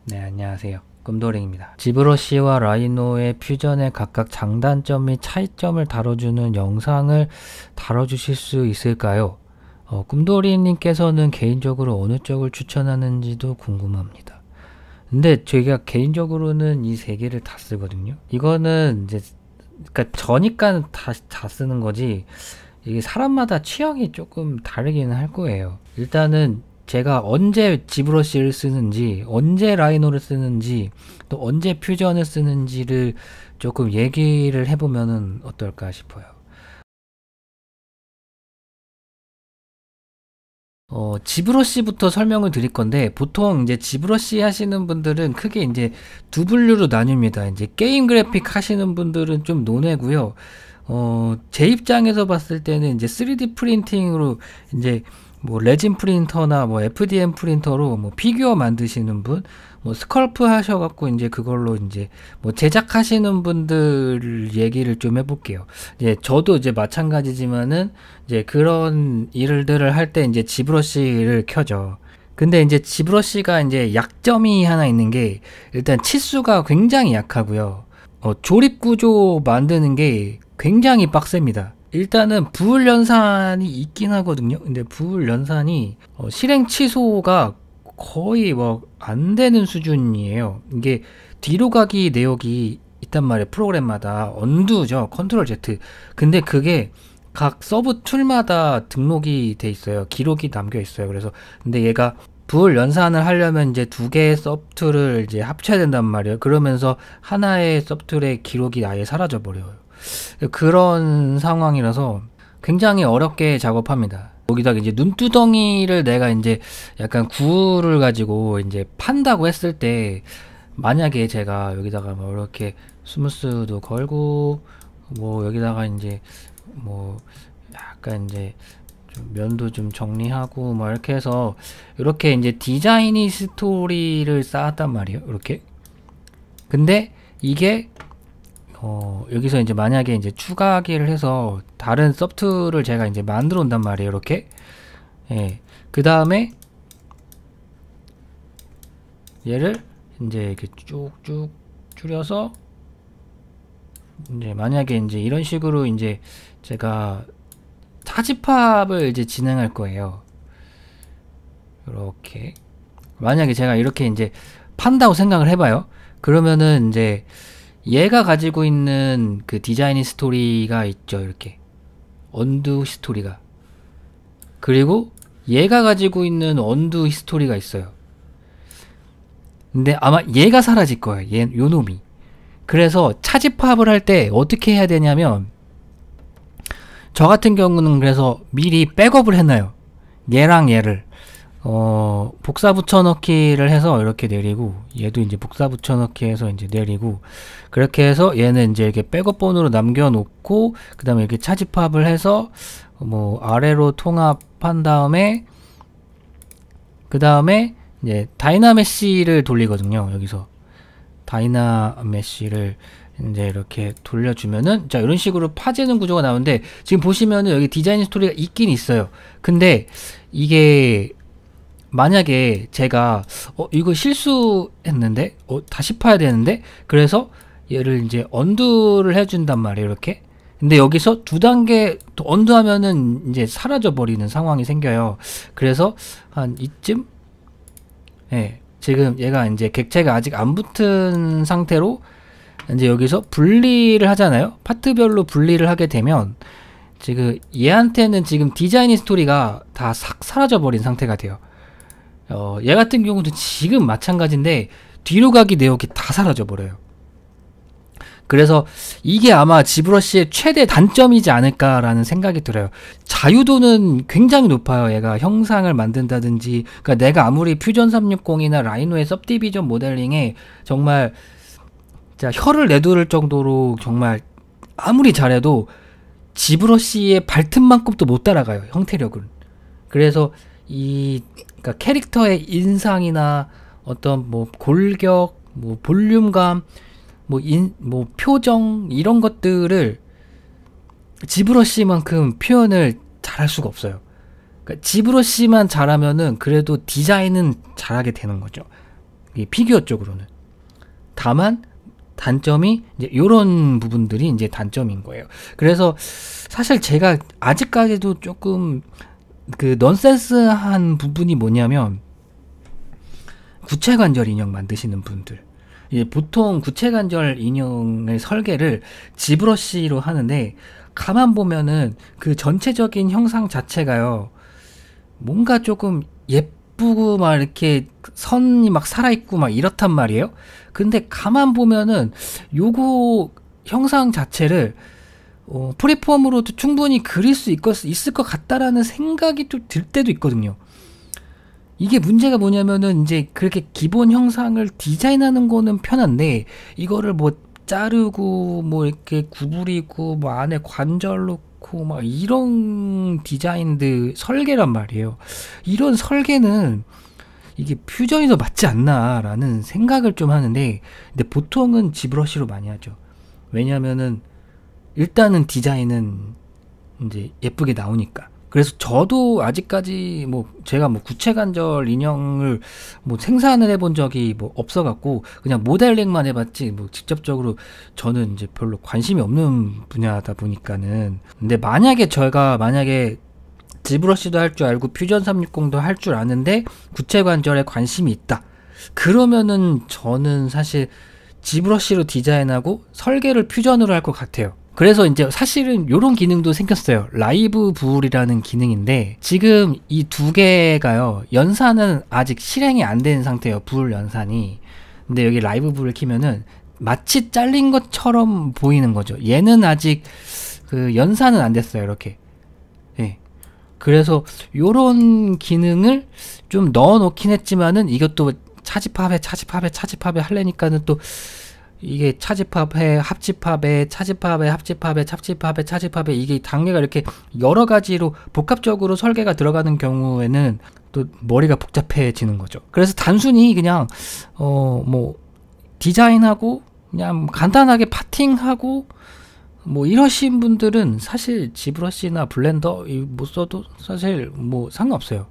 네, 안녕하세요. 꿈도랭입니다. 지브러시와 라이노의 퓨전의 각각 장단점 및 차이점을 다뤄주는 영상을 다뤄주실 수 있을까요? 꿈도리님께서는 개인적으로 어느 쪽을 추천하는지도 궁금합니다. 근데 제가 개인적으로는 이 세 개를 다 쓰거든요. 이거는 이제 그러니까 저니까 다 쓰는 거지, 이게 사람마다 취향이 조금 다르기는 할 거예요. 일단은 제가 언제 지브러시를 쓰는지, 언제 라이노를 쓰는지, 또 언제 퓨전을 쓰는지를 조금 얘기를 해보면은 어떨까 싶어요. 지브러시부터 설명을 드릴 건데, 보통 이제 지브러시 하시는 분들은 크게 이제 두 분류로 나뉩니다. 이제 게임 그래픽 하시는 분들은 좀 논외고요. 제 입장에서 봤을 때는 이제 3D 프린팅으로 이제 뭐 레진 프린터나 뭐 FDM 프린터로 뭐 피규어 만드시는 분, 뭐 스컬프 하셔갖고 이제 그걸로 이제 뭐 제작하시는 분들 얘기를 좀 해볼게요. 이제 저도 이제 마찬가지지만은 이제 그런 일들을 할 때 이제 지브러시를 켜죠. 근데 이제 지브러시가 이제 약점이 하나 있는 게, 일단 치수가 굉장히 약하고요. 조립 구조 만드는 게 굉장히 빡셉니다. 일단은 부을 연산이 있긴 하거든요. 근데 부을 연산이 실행 취소가 거의 뭐 안 되는 수준이에요. 이게 뒤로 가기 내역이 있단 말이에요. 프로그램마다 언두죠. 컨트롤 Z. 근데 그게 각 서브 툴마다 등록이 돼 있어요. 기록이 남겨 있어요. 그래서 근데 얘가 부을 연산을 하려면 이제 두 개의 서브툴을 이제 합쳐야 된단 말이에요. 그러면서 하나의 서브툴의 기록이 아예 사라져 버려요. 그런 상황이라서 굉장히 어렵게 작업합니다. 여기다가 이제 눈두덩이를 내가 이제 약간 구를 가지고 이제 판다고 했을 때, 만약에 제가 여기다가 뭐 이렇게 스무스도 걸고 뭐 여기다가 이제 뭐 약간 이제 좀 면도 좀 정리하고 뭐 이렇게 해서 이렇게 이제 디자이니 스토리를 쌓았단 말이에요. 이렇게. 근데 이게 여기서 이제 만약에 이제 추가하기를 해서 다른 서브툴을 제가 이제 만들어 온단 말이에요. 이렇게. 예. 그 다음에 얘를 이제 이렇게 쭉쭉 줄여서 이제 만약에 이제 이런 식으로 이제 제가 타집합을 이제 진행할 거예요. 이렇게. 만약에 제가 이렇게 이제 판다고 생각을 해봐요. 그러면은 이제 얘가 가지고 있는 그 디자인 스토리가 있죠. 이렇게 언두 스토리가, 그리고 얘가 가지고 있는 언두 스토리가 있어요. 근데 아마 얘가 사라질 거예요. 요 놈이. 그래서 차집합을 할 때 어떻게 해야 되냐면, 저 같은 경우는 그래서 미리 백업을 해놔요. 얘랑 얘를 복사 붙여넣기를 해서 이렇게 내리고, 얘도 이제 복사 붙여넣기 해서 이제 내리고, 그렇게 해서 얘는 이제 이렇게 백업본으로 남겨놓고, 그 다음에 이렇게 차집합을 해서 뭐 아래로 통합한 다음에, 그 다음에 이제 다이나메시를 돌리거든요. 여기서 다이나메시를 이제 이렇게 돌려주면은, 자, 이런 식으로 파지는 구조가 나오는데, 지금 보시면은 여기 디자인 스토리가 있긴 있어요. 근데 이게 만약에 제가 이거 실수했는데 다시 파야 되는데, 그래서 얘를 이제 언두를 해준단 말이에요. 이렇게. 근데 여기서 두 단계 또 언두하면은 이제 사라져 버리는 상황이 생겨요. 그래서 한 이쯤, 예, 지금 얘가 이제 객체가 아직 안 붙은 상태로 이제 여기서 분리를 하잖아요. 파트별로 분리를 하게 되면 지금 얘한테는 지금 디자인 스토리가 다 싹 사라져 버린 상태가 돼요. 얘 같은 경우도 지금 마찬가지인데 뒤로 가기 내역이 다 사라져 버려요. 그래서 이게 아마 지브러시의 최대 단점이지 않을까라는 생각이 들어요. 자유도는 굉장히 높아요. 얘가 형상을 만든다든지, 그러니까 내가 아무리 퓨전 360이나 라이노의 सब디비전 모델링에 정말 진짜 혀를 내두를 정도로 정말 아무리 잘해도 지브러시의 발틈만큼도 못 따라가요. 형태력은. 그래서 그러니까 캐릭터의 인상이나 어떤 뭐 골격, 뭐 볼륨감, 뭐 표정, 이런 것들을 지브러시만큼 표현을 잘할 수가 없어요. 그러니까 지브러시만 잘하면은 그래도 디자인은 잘하게 되는 거죠. 이 피규어 쪽으로는. 다만 단점이 이제 요런 부분들이 이제 단점인 거예요. 그래서 사실 제가 아직까지도 조금 그 넌센스한 부분이 뭐냐면, 구체관절 인형 만드시는 분들, 보통 구체관절 인형의 설계를 지브러시로 하는데, 가만 보면은 그 전체적인 형상 자체가요, 뭔가 조금 예쁘고 막 이렇게 선이 막 살아있고 막 이렇단 말이에요. 근데 가만 보면은 요거 형상 자체를 프리폼으로도 충분히 그릴 수 있을 것 같다라는 생각이 또 들 때도 있거든요. 이게 문제가 뭐냐면은, 이제 그렇게 기본 형상을 디자인하는 거는 편한데, 이거를 뭐 자르고 뭐 이렇게 구부리고 뭐 안에 관절 넣고 막 이런 디자인들 설계란 말이에요. 이런 설계는 이게 퓨전이 더 맞지 않나라는 생각을 좀 하는데, 근데 보통은 지브러시로 많이 하죠. 왜냐면은 일단은 디자인은 이제 예쁘게 나오니까. 그래서 저도 아직까지 뭐 제가 뭐 구체관절 인형을 뭐 생산을 해본 적이 뭐 없어갖고 그냥 모델링만 해봤지, 뭐 직접적으로 저는 이제 별로 관심이 없는 분야다 보니까는. 근데 만약에 제가 지브러시도 할 줄 알고 퓨전 360도 할 줄 아는데 구체관절에 관심이 있다, 그러면은 저는 사실 지브러시로 디자인하고 설계를 퓨전으로 할 것 같아요. 그래서 이제 사실은 요런 기능도 생겼어요. 라이브 불이라는 기능인데, 지금 이 두 개가요, 연산은 아직 실행이 안 된 상태예요. 불 연산이. 근데 여기 라이브 불을 키면은 마치 잘린 것처럼 보이는 거죠. 얘는 아직 그 연산은 안 됐어요. 이렇게. 예. 그래서 요런 기능을 좀 넣어 놓긴 했지만은, 이것도 차집합에 하려니까는 또 이게 차집합에 합집합에 차집합에 합집합에 차집합에 차집합에, 이게 단계가 이렇게 여러 가지로 복합적으로 설계가 들어가는 경우에는 또 머리가 복잡해지는 거죠. 그래서 단순히 그냥 뭐 디자인하고 그냥 간단하게 파팅하고 뭐 이러신 분들은 사실 지브러시나 블렌더 못 써도 사실 뭐 상관없어요.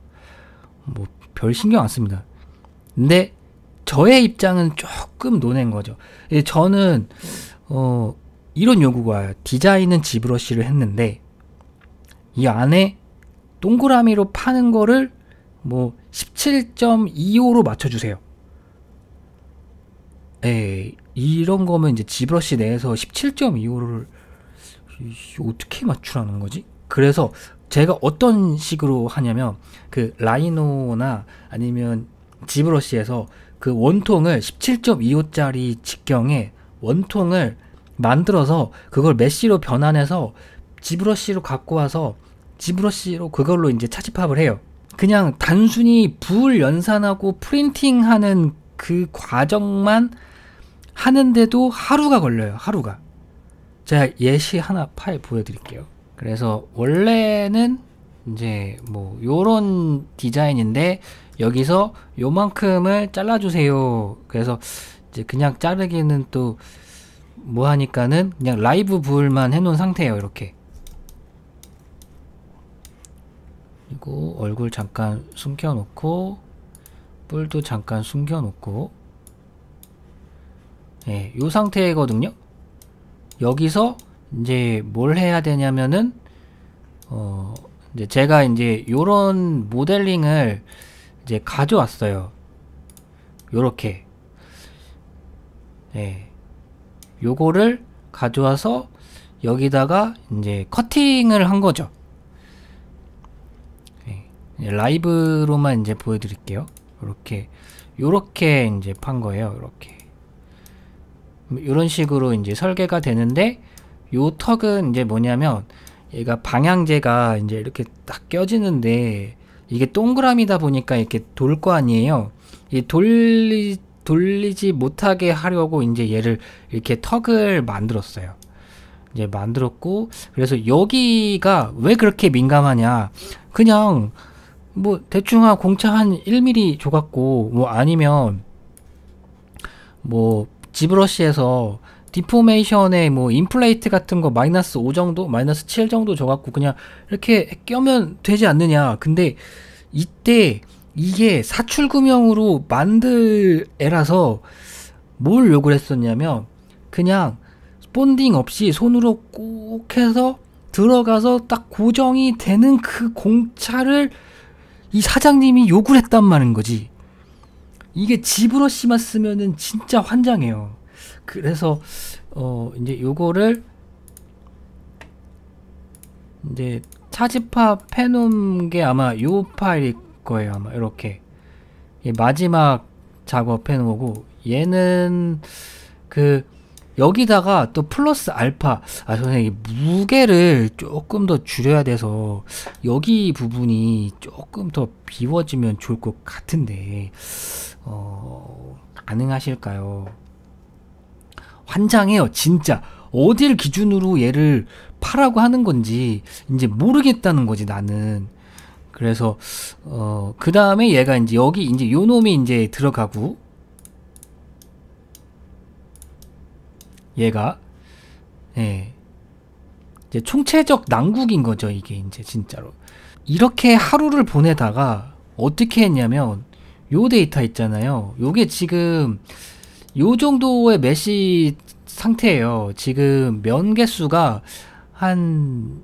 뭐 별 신경 안 씁니다. 근데 저의 입장은 조금 논한 거죠. 저는 이런 요구가 와요. 디자인은 지브러시를 했는데 이 안에 동그라미로 파는 거를 뭐 17.25로 맞춰주세요. 이런 거면 이제 지브러시 내에서 17.25를 어떻게 맞추라는 거지? 그래서 제가 어떤 식으로 하냐면, 그 라이노나 아니면 지브러시에서 그 원통을 17.25짜리 직경에 원통을 만들어서 그걸 메쉬로 변환해서 지브러시로 갖고 와서 지브러시로 그걸로 이제 차집합을 해요. 그냥 단순히 불 연산하고 프린팅하는 그 과정만 하는데도 하루가 걸려요. 하루가. 제가 예시 하나 파일 보여드릴게요. 그래서 원래는 이제 뭐 요런 디자인인데 여기서 요만큼을 잘라주세요. 그래서 이제 그냥 자르기는 또 뭐 하니까는 그냥 라이브 불만 해놓은 상태예요. 이렇게. 그리고 얼굴 잠깐 숨겨놓고 뿔도 잠깐 숨겨놓고, 요 상태거든요. 여기서 이제 뭘 해야 되냐면은 이제 제가 이제 요런 모델링을 이제 가져왔어요. 요렇게. 요거를 가져와서 여기다가 이제 커팅을 한 거죠. 라이브로만 이제 보여드릴게요. 요렇게 이제 판 거예요. 요런 식으로 이제 설계가 되는데, 요 턱은 이제 뭐냐면, 얘가 방향제가 이제 이렇게 딱 껴지는데, 이게 동그라미다 보니까 이렇게 돌 거 아니에요. 이 돌리지 못하게 하려고 이제 얘를 이렇게 턱을 만들었어요. 이제 만들었고, 그래서 여기가 왜 그렇게 민감하냐. 그냥 뭐 대충 공차 한 1mm 줘갖고, 뭐 아니면 뭐 지브러시에서 디포메이션에 뭐 인플레이트 같은 거 -5 정도, -7 정도 줘갖고 그냥 이렇게 껴면 되지 않느냐. 근데 이때 이게 사출금형으로 만들 애라서 뭘 요구를 했었냐면 그냥 본딩 없이 손으로 꼭 해서 들어가서 딱 고정이 되는 그 공차를 이 사장님이 요구를 했단 말인 거지. 이게 지브러시만 쓰면은 진짜 환장해요. 그래서 이제 요거를 이제 차집합 해놓은 게 아마 요 파일일 거예요. 아마 이렇게 마지막 작업해 놓고, 얘는 그 여기다가 또 플러스 알파, 저는 이 무게를 조금 더 줄여야 돼서 여기 부분이 조금 더 비워지면 좋을 것 같은데 가능하실까요? 환장해요 진짜. 어딜 기준으로 얘를 파라고 하는 건지 이제 모르겠다는 거지 나는. 그래서 그 다음에 얘가 이제 여기 이제 요 놈이 이제 들어가고, 얘가 이제 총체적 난국인 거죠 이게. 이제 진짜로 이렇게 하루를 보내다가 어떻게 했냐면, 요 데이터 있잖아요. 요게 지금 요 정도의 메시 상태예요. 지금 면 개수가 한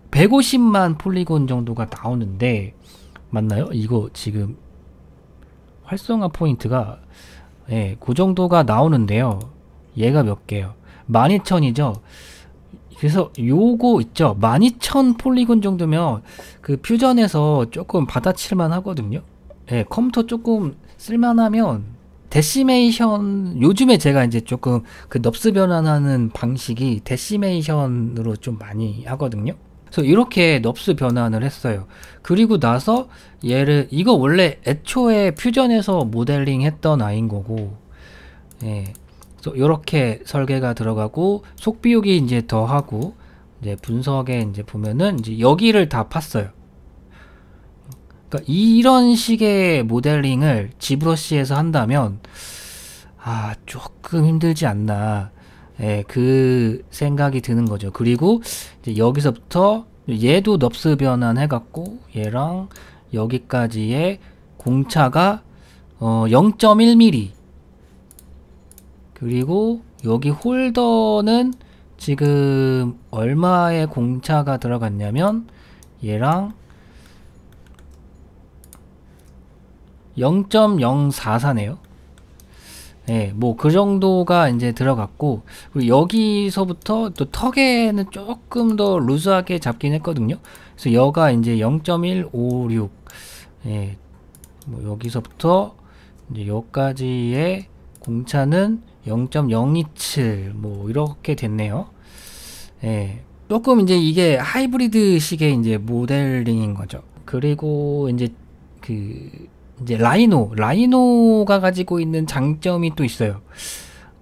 150만 폴리곤 정도가 나오는데, 맞나요? 이거 지금 활성화 포인트가 그 정도가 나오는데요. 얘가 몇 개요? 12,000이죠. 그래서 요거 있죠. 12,000 폴리곤 정도면 그 퓨전에서 조금 받아칠만 하거든요. 컴퓨터 조금 쓸만하면 데시메이션, 요즘에 제가 이제 조금 그 넙스 변환하는 방식이 데시메이션으로 좀 많이 하거든요. 그래서 이렇게 넙스 변환을 했어요. 그리고 나서 얘를, 이거 원래 애초에 퓨전에서 모델링 했던 아이인 거고, 그래서 이렇게 설계가 들어가고, 속비우기 이제 더 하고, 이제 분석에 이제 보면은 이제 여기를 다 팠어요. 그러니까 이런 식의 모델링을 지브러시에서 한다면 조금 힘들지 않나, 그 생각이 드는 거죠. 그리고 이제 여기서부터 얘도 넙스 변환 해갖고 얘랑 여기까지의 공차가 0.1mm, 그리고 여기 홀더는 지금 얼마의 공차가 들어갔냐면 얘랑 0.044네요. 뭐 그 정도가 이제 들어갔고, 그리고 여기서부터 또 턱에는 조금 더 루즈하게 잡긴 했거든요. 그래서 여가 이제 0.156, 뭐 여기서부터 이제 여기까지의 공차는 0.027, 뭐 이렇게 됐네요. 조금 이제 이게 하이브리드 식의 이제 모델링인 거죠. 그리고 이제 이제 라이노가 가지고 있는 장점이 또 있어요.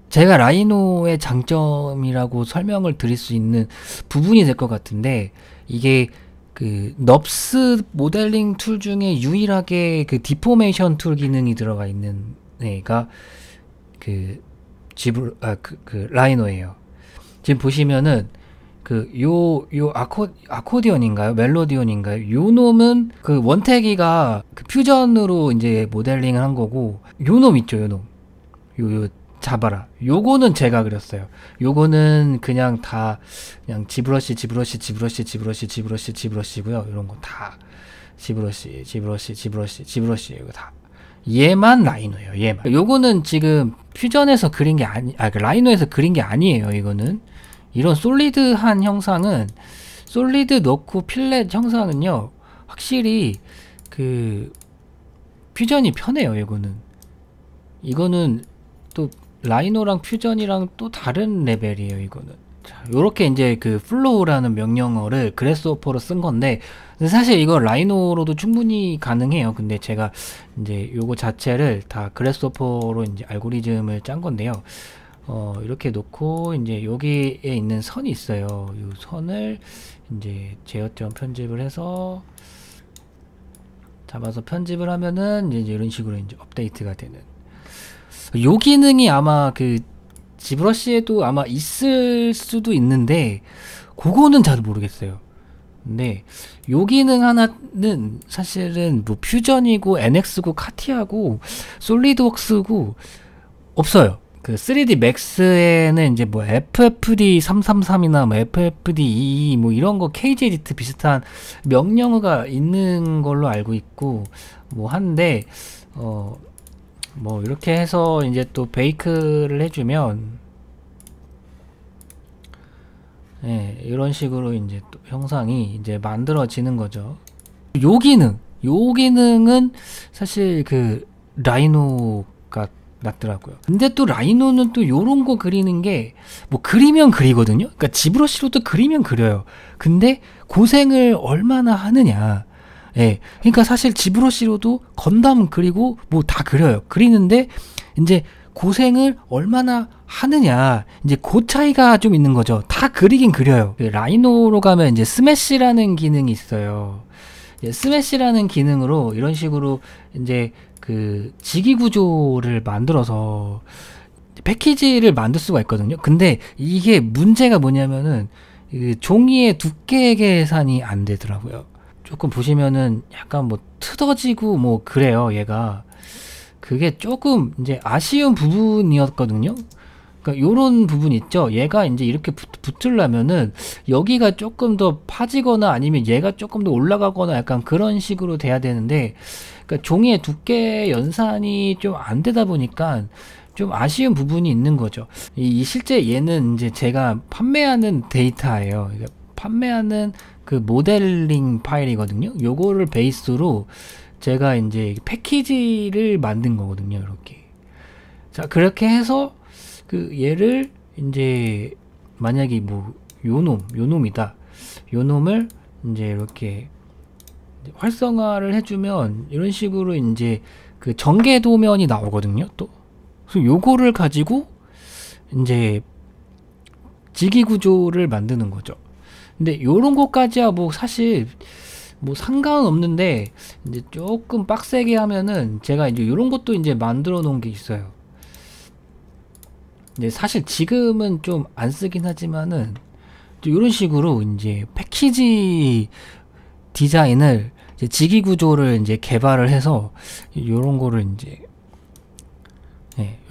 제가 라이노의 장점이라고 설명을 드릴 수 있는 부분이 될 것 같은데, 이게 그 넙스 모델링 툴 중에 유일하게 그 디포메이션 툴 기능이 들어가 있는 애가 그 라이노예요. 지금 보시면은 요 아코디언인가요? 멜로디언인가요? 요 놈은 그 원태기가 그 퓨전으로 이제 모델링을 한 거고, 요 놈 있죠, 요 놈. 요 잡아라. 요거는 제가 그렸어요. 요거는 그냥 다 그냥 지브러시고요. 이런 거 다 지브러시 이거 다. 얘만 라이노예요. 얘만. 요거는 지금 퓨전에서 그린 게 라이노에서 그린 게 아니에요. 이거는. 이런 솔리드한 형상은, 솔리드 넣고 필렛 형상은요, 확실히 그 퓨전이 편해요. 이거는 또 라이노랑 퓨전이랑 또 다른 레벨이에요. 이거는. 자, 요렇게 이제 그 플로우라는 명령어를 그래스호퍼로 쓴 건데, 사실 이거 라이노로도 충분히 가능해요. 근데 제가 이제 요거 자체를 다 그래스호퍼로 이제 알고리즘을 짠 건데요. 이렇게 놓고 이제 여기에 있는 선이 있어요. 이 선을 이제 제어점 편집을 해서 잡아서 편집을 하면은 이제 이런 식으로 이제 업데이트가 되는. 요 기능이 아마 그 지브러시에도 아마 있을 수도 있는데, 그거는 잘 모르겠어요. 근데 요 기능 하나는 사실은 뭐 퓨전이고 NX고 카티아고 솔리드웍스고 없어요. 그 3D 맥스에는 이제 뭐 FFD 333이나 뭐 FFD 22 뭐 이런 거 KG 에디트 비슷한 명령어가 있는 걸로 알고 있고 뭐 한데 뭐 이렇게 해서 이제 또 베이크를 해주면 예, 이런 식으로 이제 또 형상이 이제 만들어지는 거죠. 요 기능은 사실 그 라이노가 낫더라고요. 근데 또 라이노는 또 요런 거 그리는 게 뭐 그리면 그리거든요. 그러니까 지브러시로도 그리면 그려요. 근데 고생을 얼마나 하느냐. 예. 그러니까 사실 지브러시로도 건담 그리고 뭐 다 그려요. 그리는데 이제 고생을 얼마나 하느냐, 이제 그 차이가 좀 있는 거죠. 다 그리긴 그려요. 그 라이노로 가면 이제 스매시라는 기능이 있어요. 스매시라는 기능으로 이런 식으로 이제 그 지기 구조를 만들어서 패키지를 만들 수가 있거든요. 근데 이게 문제가 뭐냐면은 그 종이의 두께 계산이 안 되더라고요. 조금 보시면은 약간 뭐 트어지고 뭐 그래요, 얘가. 그게 조금 이제 아쉬운 부분이었거든요. 그러니까 요런 부분 있죠. 얘가 이제 이렇게 붙으려면은 여기가 조금 더 파지거나 아니면 얘가 조금 더 올라가거나 약간 그런 식으로 돼야 되는데, 그러니까 종이의 두께 연산이 좀 안 되다 보니까 좀 아쉬운 부분이 있는 거죠. 이 실제 얘는 이제 제가 판매하는 데이터예요. 그러니까 판매하는 그 모델링 파일이거든요. 요거를 베이스로 제가 이제 패키지를 만든 거거든요. 이렇게. 자, 그렇게 해서 그 얘를 이제 만약에 뭐 요놈이다. 요놈을 이제 이렇게 활성화를 해주면 이런 식으로 이제 그 전개 도면이 나오거든요. 또. 그래서 요거를 가지고 이제 지기 구조를 만드는 거죠. 근데 요런 것까지야 뭐 사실 뭐 상관은 없는데 이제 조금 빡세게 하면은 제가 이제 이런 것도 이제 만들어 놓은 게 있어요. 근데 사실 지금은 좀 안 쓰긴 하지만은 이런 식으로 이제 패키지 디자인을 이제 지기 구조를 이제 개발을 해서 이런 거를 이제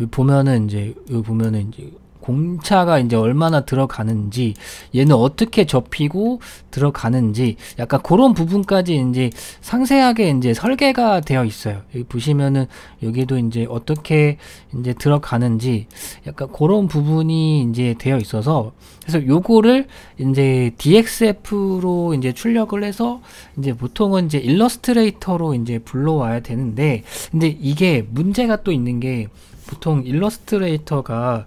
여기 보면은 이제 공차가 이제 얼마나 들어가는지, 얘는 어떻게 접히고 들어가는지, 약간 그런 부분까지 이제 상세하게 이제 설계가 되어 있어요. 여기 보시면은 여기도 이제 어떻게 이제 들어가는지, 약간 그런 부분이 이제 되어 있어서, 그래서 요거를 이제 DXF로 이제 출력을 해서 이제 보통은 이제 일러스트레이터로 이제 불러와야 되는데, 근데 이게 문제가 또 있는 게, 보통 일러스트레이터가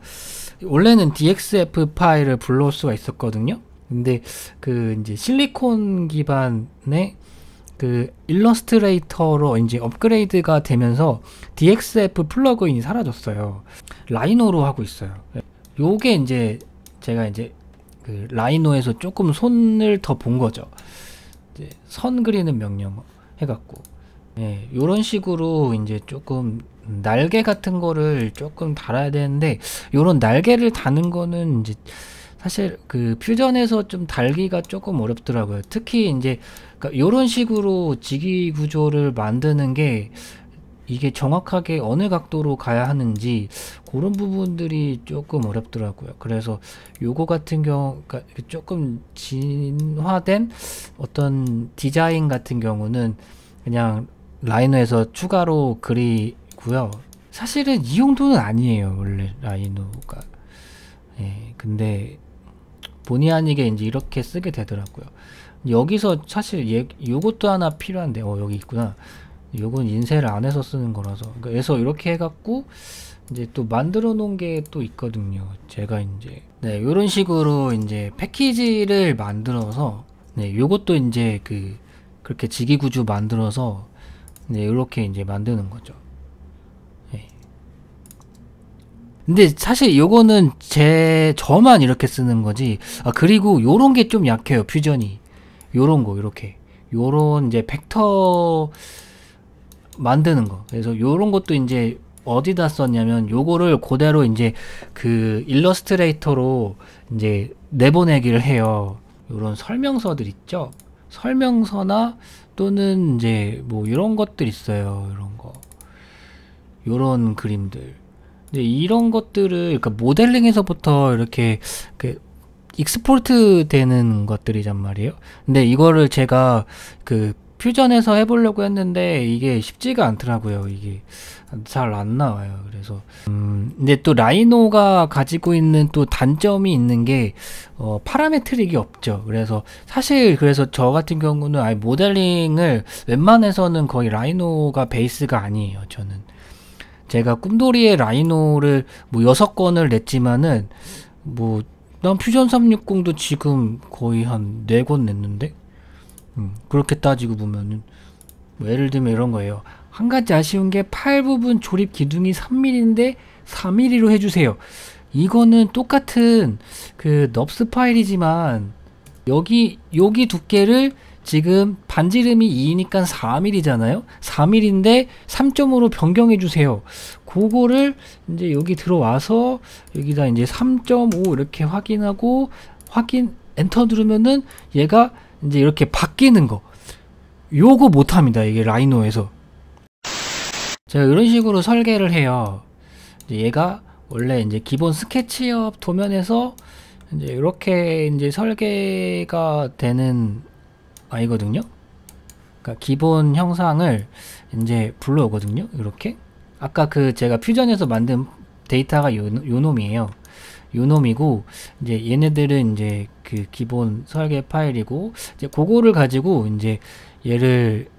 원래는 DXF 파일을 불러올 수가 있었거든요. 근데 그 이제 실리콘 기반의 그 일러스트레이터로 이제 업그레이드가 되면서 DXF 플러그인이 사라졌어요. 라이노로 하고 있어요. 요게 이제 제가 이제 그 라이노에서 조금 손을 더 본 거죠. 이제 선 그리는 명령 해갖고, 요런 식으로 이제 조금 날개 같은 거를 조금 달아야 되는데, 요런 날개를 다는 거는 이제 사실 그 퓨전에서 좀 달기가 조금 어렵더라고요. 특히 이제 그러니까 요런 식으로 지기 구조를 만드는 게 이게 정확하게 어느 각도로 가야 하는지 그런 부분들이 조금 어렵더라고요. 그래서 요거 같은 경우, 그러니까 조금 진화된 어떤 디자인 같은 경우는 그냥 라이노에서 추가로 그리고요. 사실은 이 정도는 아니에요, 원래 라이노가. 근데 본의 아니게 이제 이렇게 쓰게 되더라고요. 여기서 사실 요것도 하나 필요한데, 여기 있구나. 요건 인쇄를 안 해서 쓰는 거라서. 그래서 이렇게 해갖고 이제 또 만들어 놓은 게 또 있거든요. 제가 이제 요런 식으로 이제 패키지를 만들어서 요것도 이제 그렇게 지기 구조 만들어서 이렇게 이제 만드는 거죠. 근데 사실 요거는 저만 이렇게 쓰는 거지. 그리고 요런 게 좀 약해요, 퓨전이. 요런 거, 요런 이제 벡터 만드는 거. 그래서 요런 것도 이제 어디다 썼냐면, 요거를 그대로 이제 그 일러스트레이터로 이제 내보내기를 해요. 요런 설명서들 있죠? 설명서나 또는 이제 뭐 이런 것들 있어요. 이런 거. 요런 그림들. 근데 이런 것들을 그러니까 모델링에서부터 이렇게 그 익스포트 되는 것들이란 말이에요. 근데 이거를 제가 그 퓨전에서 해보려고 했는데 이게 쉽지가 않더라고요. 이게 잘 안 나와요. 그래서 근데 또 라이노가 가지고 있는 또 단점이 있는 게 파라메트릭이 없죠. 그래서 사실 그래서 저 같은 경우는 아예 모델링을 웬만해서는 거의 라이노가 베이스가 아니에요. 저는 제가 꿈돌이의 라이노를 뭐 6건을 냈지만은 뭐 난 퓨전 360도 지금 거의 한 4권 냈는데 그렇게 따지고 보면은 뭐 예를 들면 이런 거예요. 한 가지 아쉬운 게 팔 부분 조립 기둥이 3mm인데 4mm로 해주세요. 이거는 똑같은 그 넙스 파일이지만 여기 두께를 지금 반지름이 2니까 4mm잖아요. 4mm인데 3점으로 변경해 주세요. 그거를 이제 여기 들어와서 여기다 이제 3.5 이렇게 확인하고 엔터 누르면은 얘가 이제 이렇게 바뀌는 거. 요거 못 합니다. 이게 라이노에서. 제가 이런 식으로 설계를 해요. 이제 얘가 원래 이제 기본 스케치업 도면에서 이제 이렇게 이제 설계가 되는 아이거든요. 그러니까 기본 형상을 이제 불러오거든요. 이렇게 아까 그 제가 퓨전에서 만든 데이터가 요 놈이에요. 요 놈이고 이제 얘네들은 이제 그 기본 설계 파일이고 이제 그거를 가지고 이제 얘를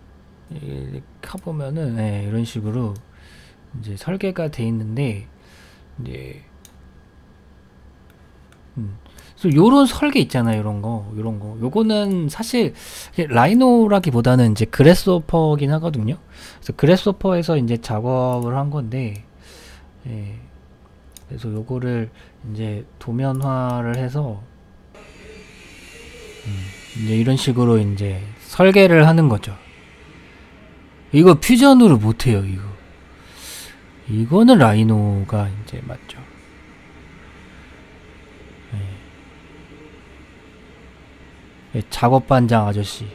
켜보면은 네, 이런 식으로 이제 설계가 돼 있는데 이제 그래서 요런 설계 있잖아요. 요런 거. 요거는 사실 라이노라기보다는 이제 그래스호퍼긴 하거든요. 그래서 그래스호퍼에서 이제 작업을 한 건데, 예. 그래서 요거를 이제 도면화를 해서, 이제 이런 식으로 이제 설계를 하는 거죠. 이거 퓨전으로 못해요, 이거. 이거는 라이노가 이제 맞죠. 작업반장 아저씨